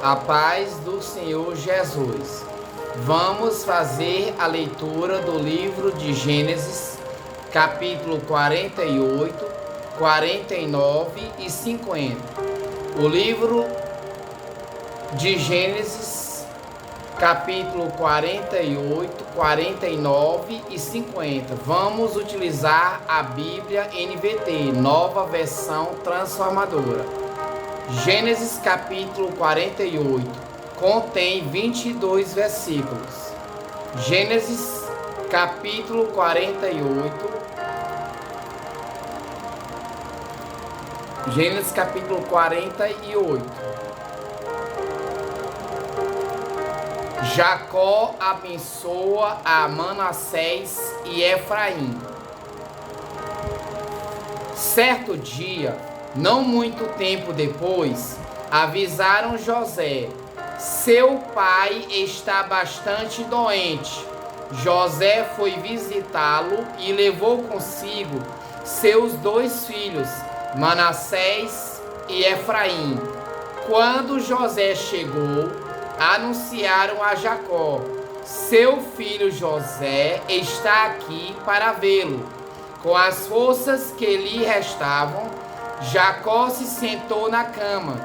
A paz do Senhor Jesus. Vamos fazer a leitura do livro de Gênesis, capítulo 48, 49 e 50. O livro de Gênesis, capítulo 48, 49 e 50. Vamos utilizar a Bíblia NVT, nova versão transformadora. Gênesis capítulo 48 contém 22 versículos. Gênesis capítulo 48. Gênesis capítulo 48. Jacó abençoa a Manassés e Efraim. Certo dia, não muito tempo depois, avisaram José: seu pai está bastante doente. José foi visitá-lo e levou consigo seus dois filhos, Manassés e Efraim. Quando José chegou, anunciaram a Jacó: seu filho José está aqui para vê-lo. Com as forças que lhe restavam, Jacó se sentou na cama.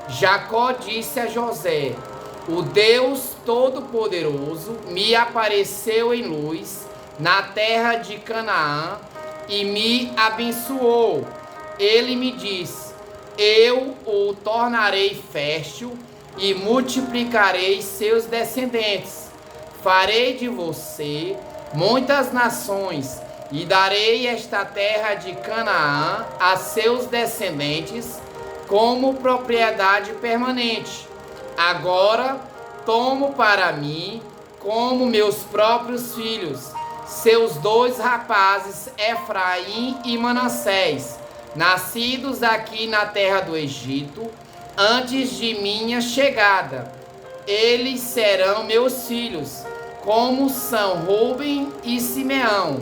Jacó disse a José: o Deus Todo-Poderoso me apareceu em luz na terra de Canaã e me abençoou. Ele me disse: eu o tornarei fértil e multiplicarei seus descendentes. Farei de você muitas nações e darei esta terra de Canaã a seus descendentes como propriedade permanente. Agora tomo para mim como meus próprios filhos seus dois rapazes, Efraim e Manassés, nascidos aqui na terra do Egito, antes de minha chegada. Eles serão meus filhos, como são Rúben e Simeão.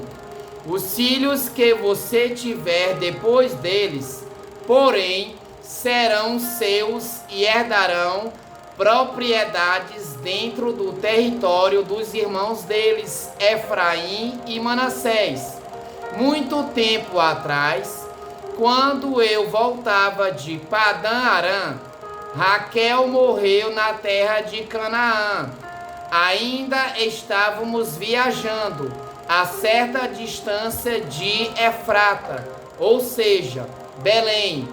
Os filhos que você tiver depois deles, porém, serão seus e herdarão propriedades dentro do território dos irmãos deles, Efraim e Manassés. Muito tempo atrás, quando eu voltava de Padã-Arã, Raquel morreu na terra de Canaã. Ainda estávamos viajando a certa distância de Efrata, ou seja, Belém.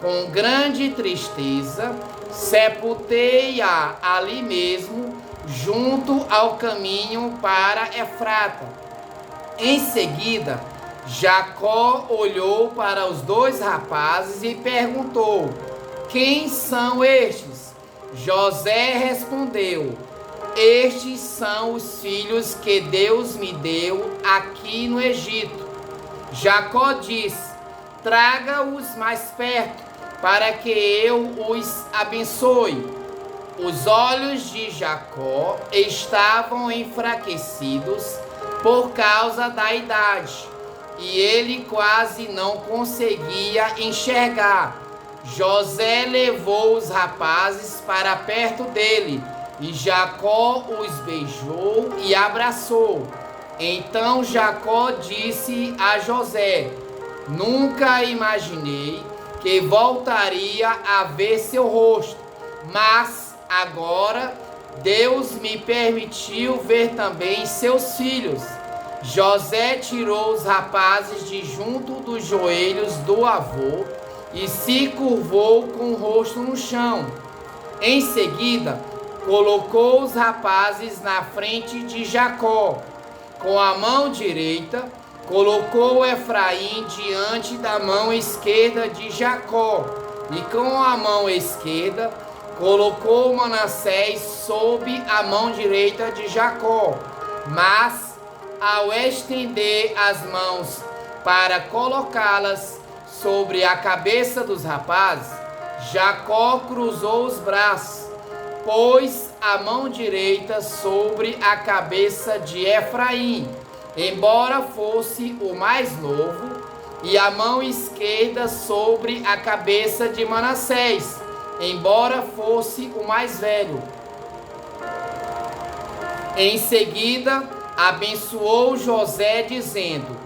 Com grande tristeza, sepultei-a ali mesmo, junto ao caminho para Efrata. Em seguida, Jacó olhou para os dois rapazes e perguntou: quem são estes? José respondeu: estes são os filhos que Deus me deu aqui no Egito. Jacó disse: traga-os mais perto, para que eu os abençoe. Os olhos de Jacó estavam enfraquecidos por causa da idade, e ele quase não conseguia enxergar. José levou os rapazes para perto dele, e Jacó os beijou e abraçou. Então Jacó disse a José: nunca imaginei que voltaria a ver seu rosto, mas agora Deus me permitiu ver também seus filhos. José tirou os rapazes de junto dos joelhos do avô e se curvou com o rosto no chão. Em seguida, colocou os rapazes na frente de Jacó. Com a mão direita, colocou Efraim diante da mão esquerda de Jacó, e com a mão esquerda, colocou Manassés sob a mão direita de Jacó. Mas, ao estender as mãos para colocá-las sobre a cabeça dos rapazes, Jacó cruzou os braços, pôs a mão direita sobre a cabeça de Efraim, embora fosse o mais novo, e a mão esquerda sobre a cabeça de Manassés, embora fosse o mais velho. Em seguida, abençoou José, dizendo: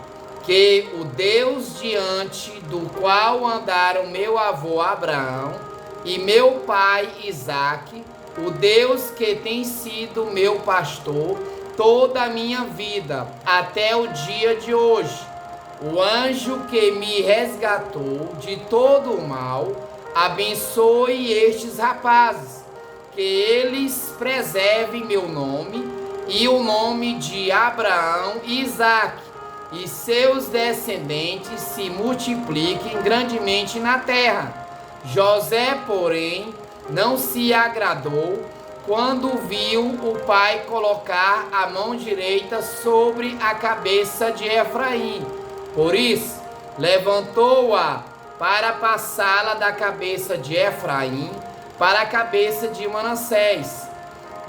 que o Deus diante do qual andaram meu avô Abraão e meu pai Isaque, o Deus que tem sido meu pastor toda a minha vida, até o dia de hoje, o anjo que me resgatou de todo o mal, abençoe estes rapazes, que eles preservem meu nome e o nome de Abraão e Isaque, e seus descendentes se multipliquem grandemente na terra. José, porém, não se agradou quando viu o pai colocar a mão direita sobre a cabeça de Efraim. Por isso, levantou-a para passá-la da cabeça de Efraim para a cabeça de Manassés.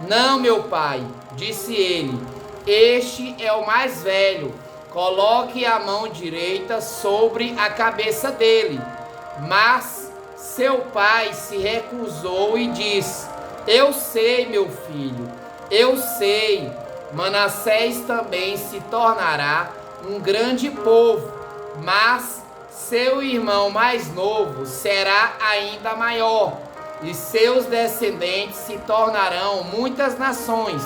Não, meu pai, disse ele, este é o mais velho, coloque a mão direita sobre a cabeça dele. Mas seu pai se recusou e disse: eu sei, meu filho, eu sei. Manassés também se tornará um grande povo, mas seu irmão mais novo será ainda maior, e seus descendentes se tornarão muitas nações.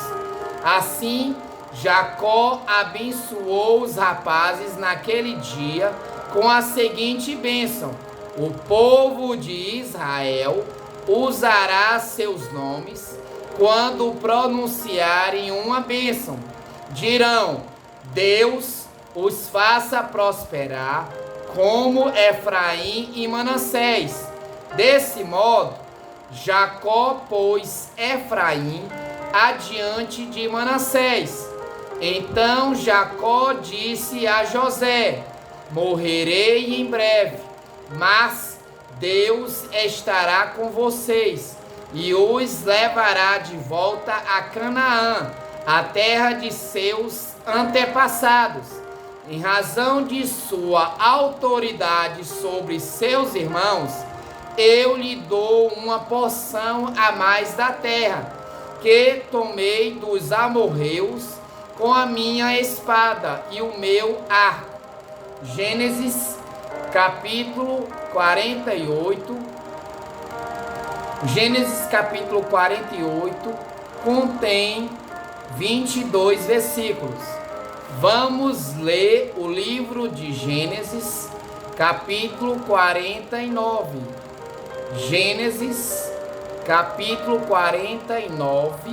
Assim, Jacó abençoou os rapazes naquele dia com a seguinte bênção: o povo de Israel usará seus nomes quando pronunciarem uma bênção. Dirão: Deus os faça prosperar, como Efraim e Manassés. Desse modo, Jacó pôs Efraim adiante de Manassés. Então Jacó disse a José: morrerei em breve, mas Deus estará com vocês e os levará de volta a Canaã, a terra de seus antepassados. Em razão de sua autoridade sobre seus irmãos, eu lhe dou uma porção a mais da terra, que tomei dos amorreus com a minha espada e o meu arco. Gênesis capítulo 48. Gênesis capítulo 48 contém 22 versículos. Vamos ler o livro de Gênesis capítulo 49. Gênesis capítulo 49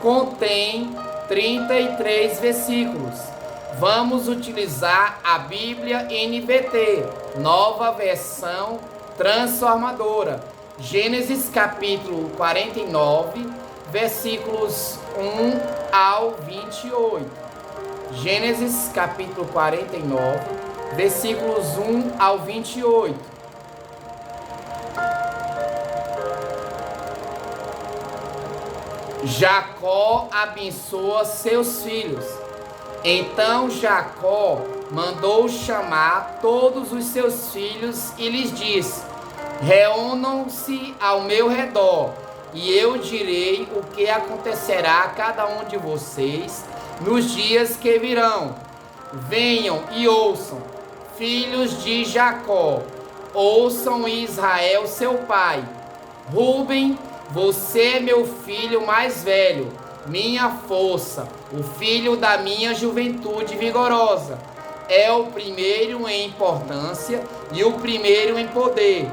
contém 33 versículos. Vamos utilizar a Bíblia NVT, nova versão transformadora. Gênesis capítulo 49, versículos 1 ao 28. Gênesis capítulo 49, versículos 1 ao 28. Jacó abençoa seus filhos. Então Jacó mandou chamar todos os seus filhos e lhes disse: reúnam-se ao meu redor, e eu direi o que acontecerá a cada um de vocês nos dias que virão. Venham e ouçam, filhos de Jacó, ouçam Israel seu pai. Ruben, você é meu filho mais velho, minha força, o filho da minha juventude vigorosa. É o primeiro em importância e o primeiro em poder.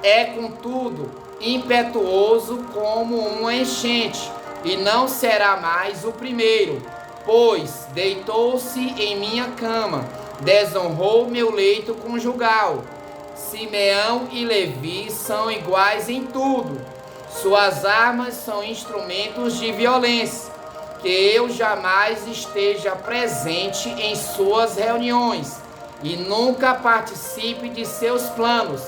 É, contudo, impetuoso como uma enchente, e não será mais o primeiro, pois deitou-se em minha cama, desonrou meu leito conjugal. Simeão e Levi são iguais em tudo. Suas armas são instrumentos de violência. Que eu jamais esteja presente em suas reuniões e nunca participe de seus planos,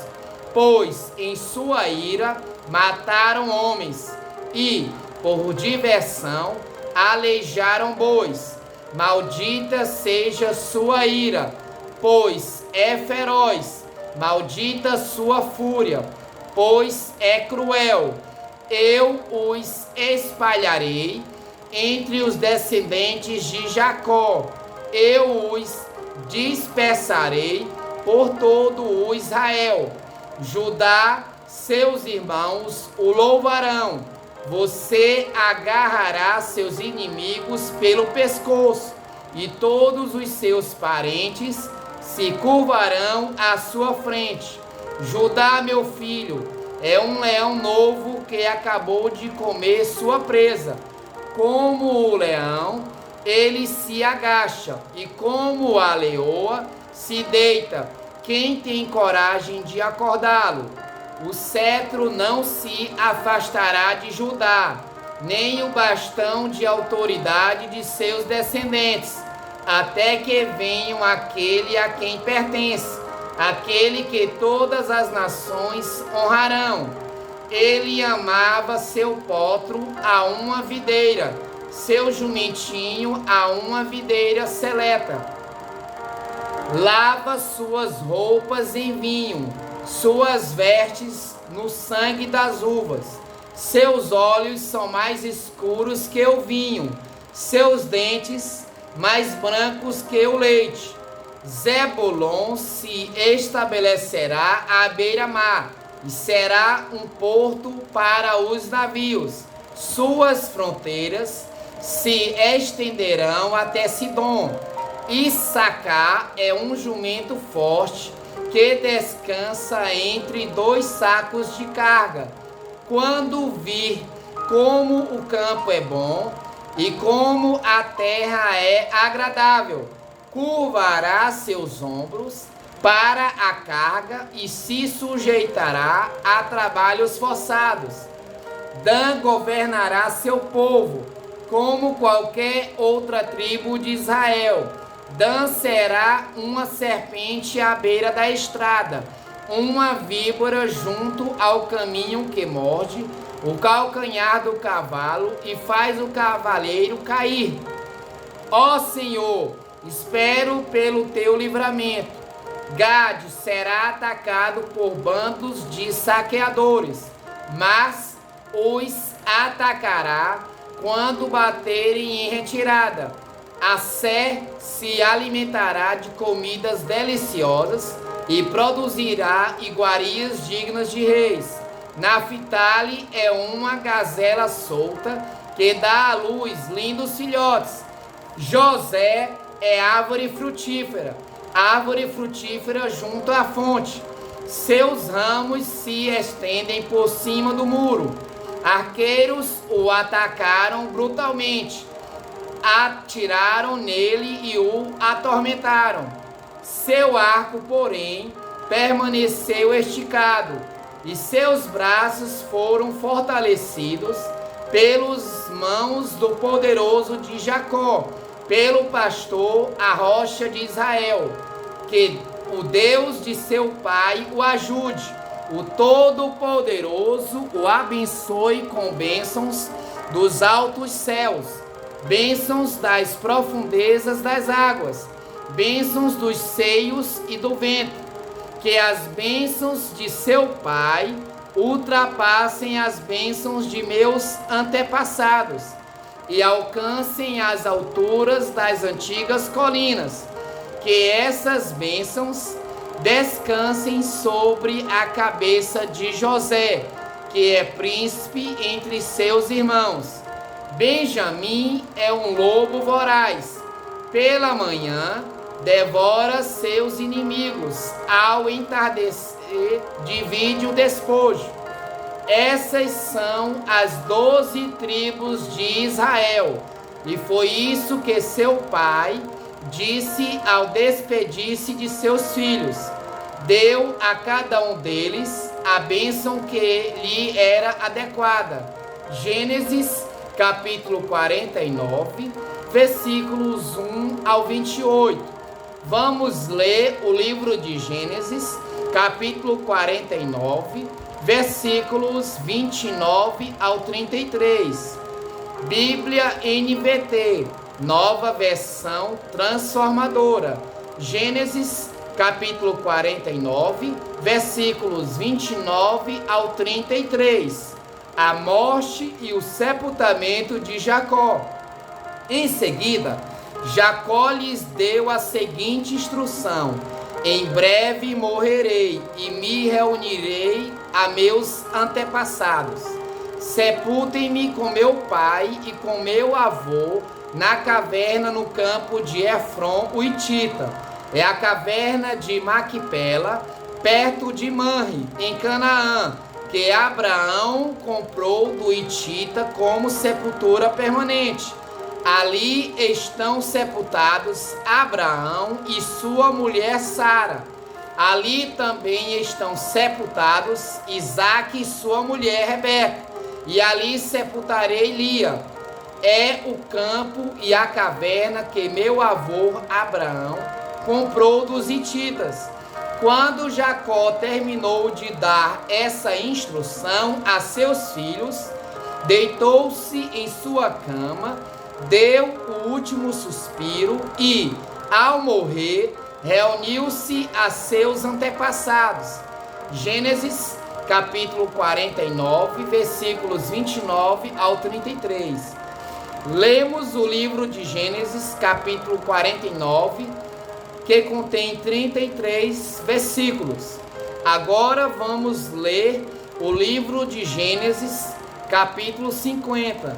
pois em sua ira mataram homens e, por diversão, aleijaram bois. Maldita seja sua ira, pois é feroz. Maldita sua fúria, pois é cruel. Eu os espalharei entre os descendentes de Jacó. Eu os dispersarei por todo o Israel. Judá, seus irmãos o louvarão. Você agarrará seus inimigos pelo pescoço, e todos os seus parentes se curvarão à sua frente. Judá, meu filho, é um leão novo que acabou de comer sua presa. Como o leão, ele se agacha, e como a leoa, se deita. Quem tem coragem de acordá-lo? O cetro não se afastará de Judá, nem o bastão de autoridade de seus descendentes, até que venham aquele a quem pertence, aquele que todas as nações honrarão. Ele amava seu potro a uma videira, seu jumentinho a uma videira seleta. Lava suas roupas em vinho, suas vestes no sangue das uvas. Seus olhos são mais escuros que o vinho, seus dentes mais brancos que o leite. Zebulon se estabelecerá à beira-mar e será um porto para os navios. Suas fronteiras se estenderão até Sidom. Issacar é um jumento forte que descansa entre dois sacos de carga. Quando vir como o campo é bom e como a terra é agradável, curvará seus ombros para a carga e se sujeitará a trabalhos forçados. Dan governará seu povo, como qualquer outra tribo de Israel. Dan será uma serpente à beira da estrada, uma víbora junto ao caminho que morde o calcanhar do cavalo e faz o cavaleiro cair. Ó Senhor, espero pelo teu livramento. Gade será atacado por bandos de saqueadores, mas os atacará quando baterem em retirada. Assé se alimentará de comidas deliciosas e produzirá iguarias dignas de reis. Naphtali é uma gazela solta que dá à luz lindos filhotes. José é árvore frutífera junto à fonte. Seus ramos se estendem por cima do muro. Arqueiros o atacaram brutalmente. Atiraram nele e o atormentaram. Seu arco, porém, permaneceu esticado, e seus braços foram fortalecidos pelas mãos do poderoso de Jacó, pelo pastor, a rocha de Israel. Que o Deus de seu pai o ajude, o Todo-Poderoso o abençoe com bênçãos dos altos céus, bênçãos das profundezas das águas, bênçãos dos seios e do ventre. Que as bênçãos de seu pai ultrapassem as bênçãos de meus antepassados e alcancem as alturas das antigas colinas. Que essas bênçãos descansem sobre a cabeça de José, que é príncipe entre seus irmãos. Benjamim é um lobo voraz. Pela manhã devora seus inimigos. Ao entardecer divide o despojo. Essas são as 12 tribos de Israel. E foi isso que seu pai disse ao despedir-se de seus filhos. Deu a cada um deles a bênção que lhe era adequada. Gênesis capítulo 49, versículos 1 ao 28. Vamos ler o livro de Gênesis, capítulo 49, versículos 29 ao 33. Bíblia NVT, nova versão transformadora. Gênesis capítulo 49, versículos 29 ao 33. A morte e o sepultamento de Jacó. Em seguida, Jacó lhes deu a seguinte instrução: em breve morrerei e me reunirei a meus antepassados. Sepultem-me com meu pai e com meu avô na caverna no campo de Efron, o Hitita. É a caverna de Maquipela, perto de Manre, em Canaã, que Abraão comprou do Hitita como sepultura permanente. Ali estão sepultados Abraão e sua mulher Sara. Ali também estão sepultados Isaque e sua mulher Rebeca. E ali sepultarei Lia. É o campo e a caverna que meu avô Abraão comprou dos hititas. Quando Jacó terminou de dar essa instrução a seus filhos, deitou-se em sua cama, deu o último suspiro e, ao morrer, reuniu-se a seus antepassados. Gênesis, capítulo 49, versículos 29 ao 33. Lemos o livro de Gênesis, capítulo 49, que contém 33 versículos. Agora vamos ler o livro de Gênesis, capítulo 50.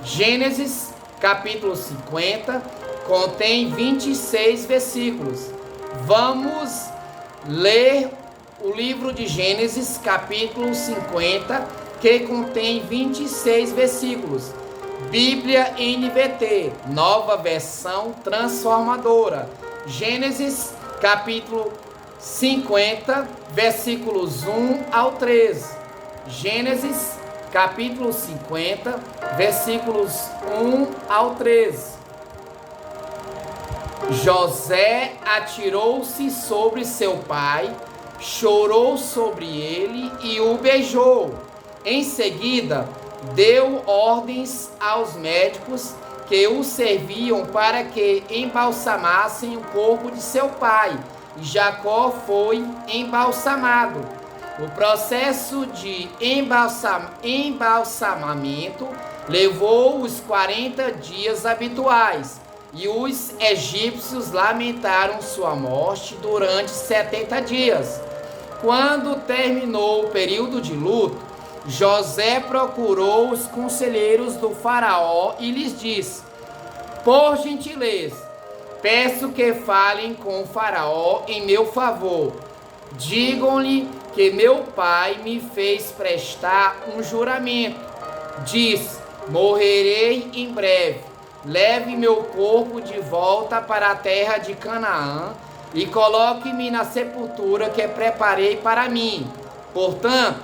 Gênesis, capítulo 50, contém 26 versículos. Vamos ler o livro de Gênesis, capítulo 50, que contém 26 versículos. Bíblia NVT, nova versão transformadora. Gênesis, capítulo 50, versículos 1 ao 13. Gênesis, capítulo 50, versículos 1 ao 13. José atirou-se sobre seu pai, chorou sobre ele e o beijou. Em seguida, deu ordens aos médicos que o serviam para que embalsamassem o corpo de seu pai. E Jacó foi embalsamado. O processo de embalsamamento levou os 40 dias habituais, e os egípcios lamentaram sua morte durante 70 dias. Quando terminou o período de luto, José procurou os conselheiros do faraó e lhes disse: por gentileza, peço que falem com o faraó em meu favor. Digam-lhe que meu pai me fez prestar um juramento. Diz: morrerei em breve. Leve meu corpo de volta para a terra de Canaã e coloque-me na sepultura que preparei para mim. Portanto,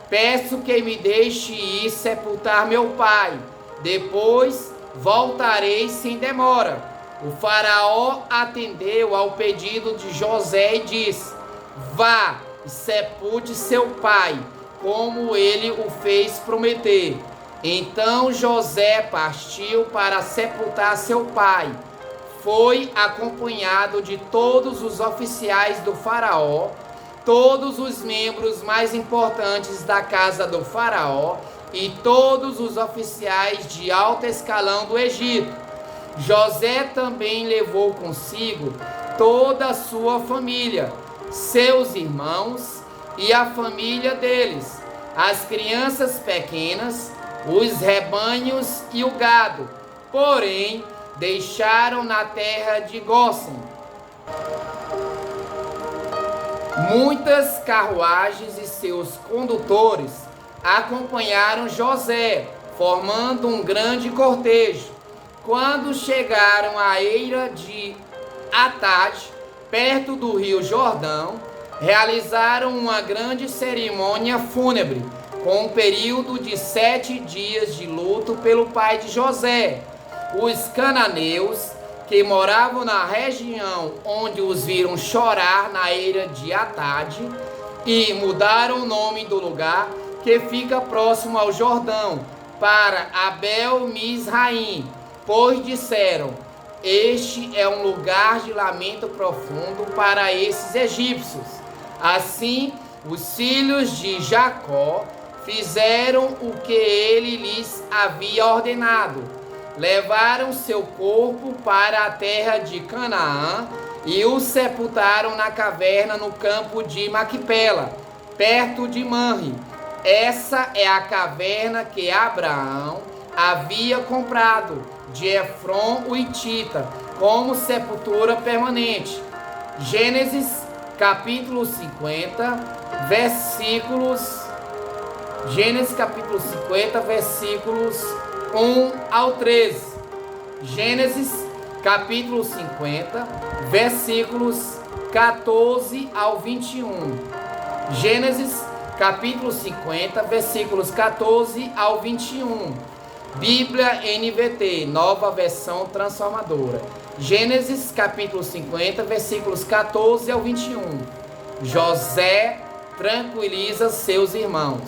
peço que me deixe ir sepultar meu pai. Depois voltarei sem demora. O faraó atendeu ao pedido de José e disse: vá e sepulte seu pai, como ele o fez prometer. Então José partiu para sepultar seu pai. Foi acompanhado de todos os oficiais do faraó, todos os membros mais importantes da casa do faraó e todos os oficiais de alto escalão do Egito. José também levou consigo toda a sua família, seus irmãos e a família deles, as crianças pequenas, os rebanhos e o gado. Porém, deixaram na terra de Gósen muitas carruagens e seus condutores acompanharam José, formando um grande cortejo. Quando chegaram à eira de Atad, perto do rio Jordão, realizaram uma grande cerimônia fúnebre, com um período de 7 dias de luto pelo pai de José. Os cananeus, que moravam na região onde os viram chorar na eira de Atad, e mudaram o nome do lugar, que fica próximo ao Jordão, para Abel-Misraim, pois disseram: este é um lugar de lamento profundo para esses egípcios. Assim, os filhos de Jacó fizeram o que ele lhes havia ordenado. Levaram seu corpo para a terra de Canaã e o sepultaram na caverna no campo de Maquipela, perto de Manre. Essa é a caverna que Abraão havia comprado de Efron o Hitita, como sepultura permanente. Gênesis capítulo 50, versículos 1 ao 13. Gênesis capítulo 50, versículos 14 ao 21. Gênesis capítulo 50, versículos 14 ao 21. Bíblia NVT, nova versão transformadora. Gênesis capítulo 50, versículos 14 ao 21. José tranquiliza seus irmãos.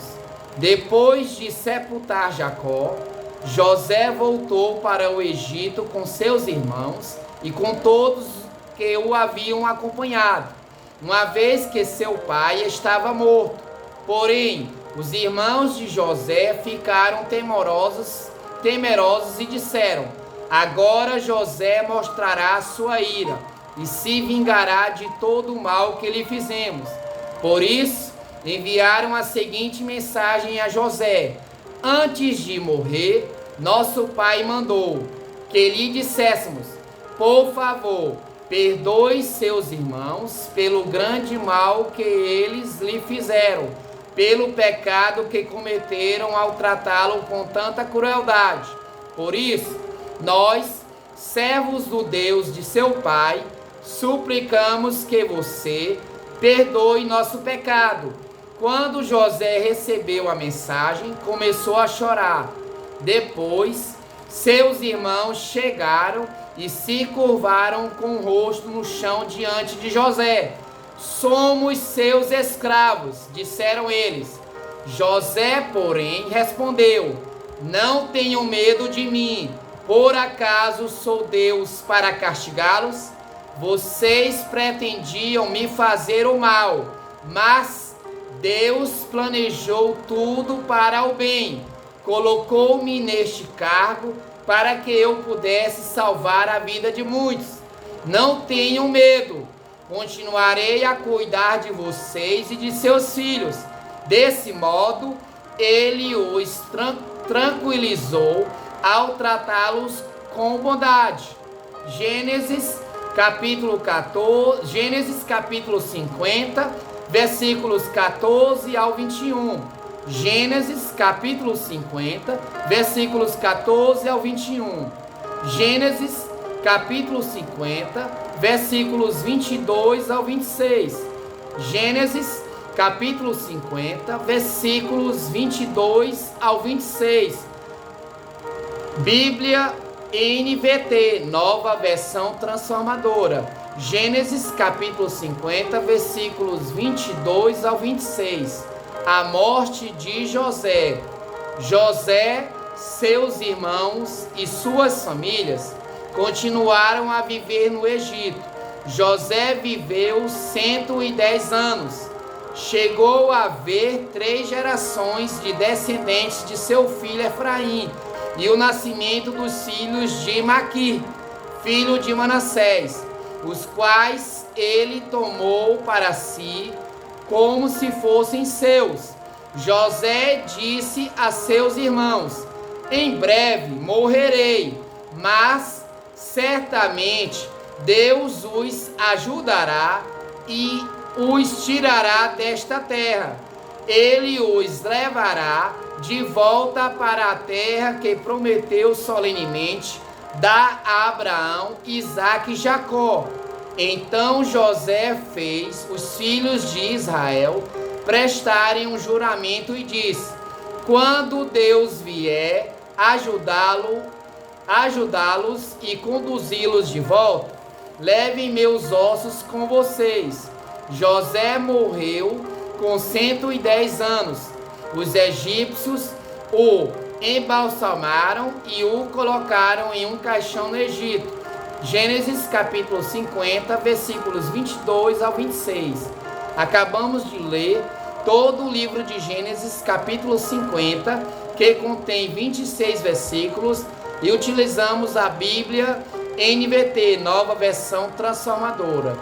Depois de sepultar Jacó, José voltou para o Egito com seus irmãos e com todos que o haviam acompanhado, uma vez que seu pai estava morto. Porém, os irmãos de José ficaram temerosos e disseram: agora José mostrará sua ira e se vingará de todo o mal que lhe fizemos. Por isso, enviaram a seguinte mensagem a José: antes de morrer, nosso pai mandou que lhe disséssemos: por favor, perdoe seus irmãos pelo grande mal que eles lhe fizeram, pelo pecado que cometeram ao tratá-lo com tanta crueldade. Por isso, nós, servos do Deus de seu pai, suplicamos que você perdoe nosso pecado. Quando José recebeu a mensagem, começou a chorar. Depois, seus irmãos chegaram e se curvaram com o rosto no chão diante de José. Somos seus escravos, disseram eles. José, porém, respondeu: não tenham medo de mim. Por acaso sou Deus para castigá-los? Vocês pretendiam me fazer o mal, mas Deus planejou tudo para o bem. Colocou-me neste cargo para que eu pudesse salvar a vida de muitos. Não tenham medo. Continuarei a cuidar de vocês e de seus filhos. Desse modo, ele os tranquilizou ao tratá-los com bondade. Gênesis capítulo 50, versículos 14 ao 21. Gênesis capítulo 50, versículos 14 ao 21. Gênesis capítulo 50, versículos 22 ao 26. Gênesis capítulo 50, versículos 22 ao 26. Bíblia NVT, nova versão transformadora. Gênesis capítulo 50, versículos 22 ao 26. A morte de José. José, seus irmãos e suas famílias continuaram a viver no Egito. José viveu 110 anos. Chegou a haver 3 gerações de descendentes de seu filho Efraim, e o nascimento dos filhos de Maquir, filho de Manassés, os quais ele tomou para si como se fossem seus. José disse a seus irmãos: em breve morrerei, mas certamente Deus os ajudará e os tirará desta terra. Ele os levará de volta para a terra que prometeu solenemente dar a Abraão, Isaque e Jacó. Então José fez os filhos de Israel prestarem um juramento e disse: quando Deus vier ajudá-los e conduzi-los de volta, levem meus ossos com vocês. José morreu com 110 anos. Os egípcios o embalsamaram e o colocaram em um caixão no Egito. Gênesis capítulo 50, versículos 22 ao 26. Acabamos de ler todo o livro de Gênesis capítulo 50, que contém 26 versículos, e utilizamos a Bíblia NVT, Nova Versão Transformadora.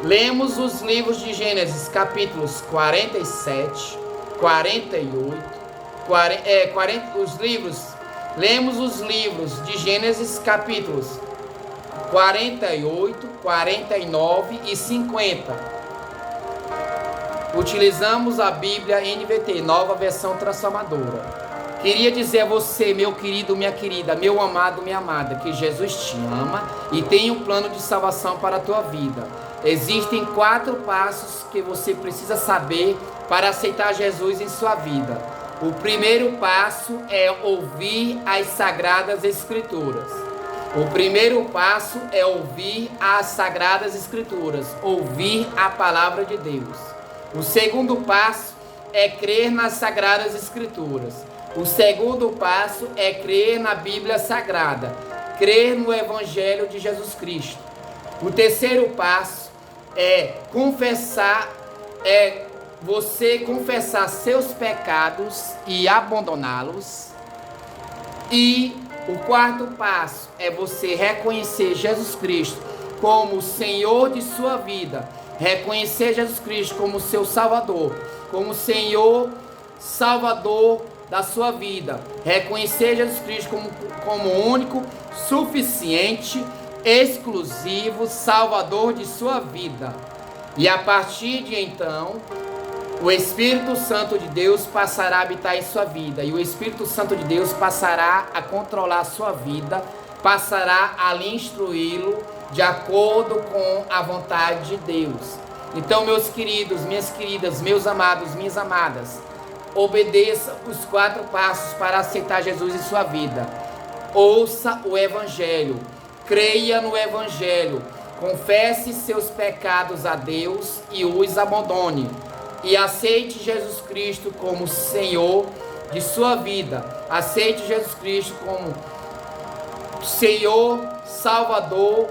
Lemos os livros de Gênesis capítulos 47, 48, lemos os livros de Gênesis capítulos 48, 49 e 50. Utilizamos a Bíblia NVT, Nova Versão Transformadora. Queria dizer a você, meu querido, minha querida, meu amado, minha amada, que Jesus te ama e tem um plano de salvação para a tua vida. Existem 4 passos que você precisa saber para aceitar Jesus em sua vida. O primeiro passo é ouvir as Sagradas Escrituras. O primeiro passo é ouvir as Sagradas Escrituras, ouvir a palavra de Deus. O segundo passo é crer nas Sagradas Escrituras. O segundo passo é crer na Bíblia Sagrada, crer no Evangelho de Jesus Cristo. O terceiro passo é você confessar seus pecados e abandoná-los. E o quarto passo é você reconhecer Jesus Cristo como o Senhor de sua vida, reconhecer Jesus Cristo como seu Salvador, como Senhor Salvador da sua vida, reconhecer Jesus Cristo como único, suficiente, exclusivo Salvador de sua vida. E a partir de então, o Espírito Santo de Deus passará a habitar em sua vida, e o Espírito Santo de Deus passará a controlar a sua vida, passará a lhe instruí-lo de acordo com a vontade de Deus. Então, meus queridos, minhas queridas, meus amados, minhas amadas, obedeça os 4 passos para aceitar Jesus em sua vida. Ouça o Evangelho, creia no Evangelho, confesse seus pecados a Deus e os abandone. E aceite Jesus Cristo como Senhor de sua vida. Aceite Jesus Cristo como Senhor Salvador,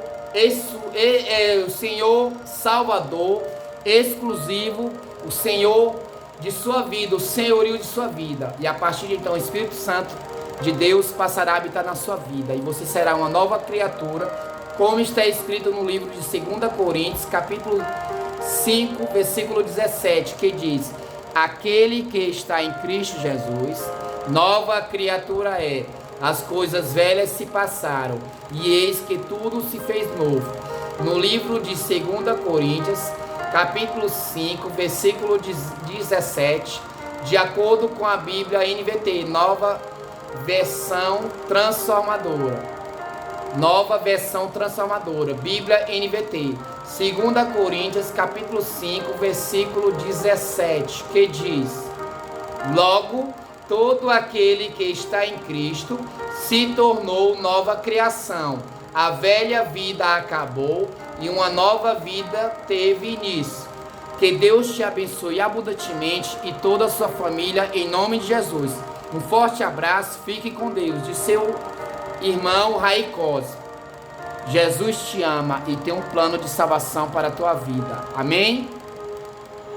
o Senhor Salvador exclusivo, o Senhor de sua vida, o senhorio de sua vida. E a partir de então, o Espírito Santo de Deus passará a habitar na sua vida, e você será uma nova criatura, como está escrito no livro de 2 Coríntios, capítulo 5, versículo 17, que diz: aquele que está em Cristo Jesus, nova criatura é. As coisas velhas se passaram, e eis que tudo se fez novo. No livro de 2 Coríntios, capítulo 5, versículo 17, de acordo com a Bíblia NVT, Nova Versão Transformadora. Nova Versão Transformadora, Bíblia NVT, 2 Coríntios, capítulo 5, versículo 17, que diz: logo, todo aquele que está em Cristo se tornou nova criação. A velha vida acabou e uma nova vida teve início. Que Deus te abençoe abundantemente e toda a sua família, em nome de Jesus. Um forte abraço, fique com Deus. De seu irmão Raicós. Jesus te ama e tem um plano de salvação para a tua vida. Amém?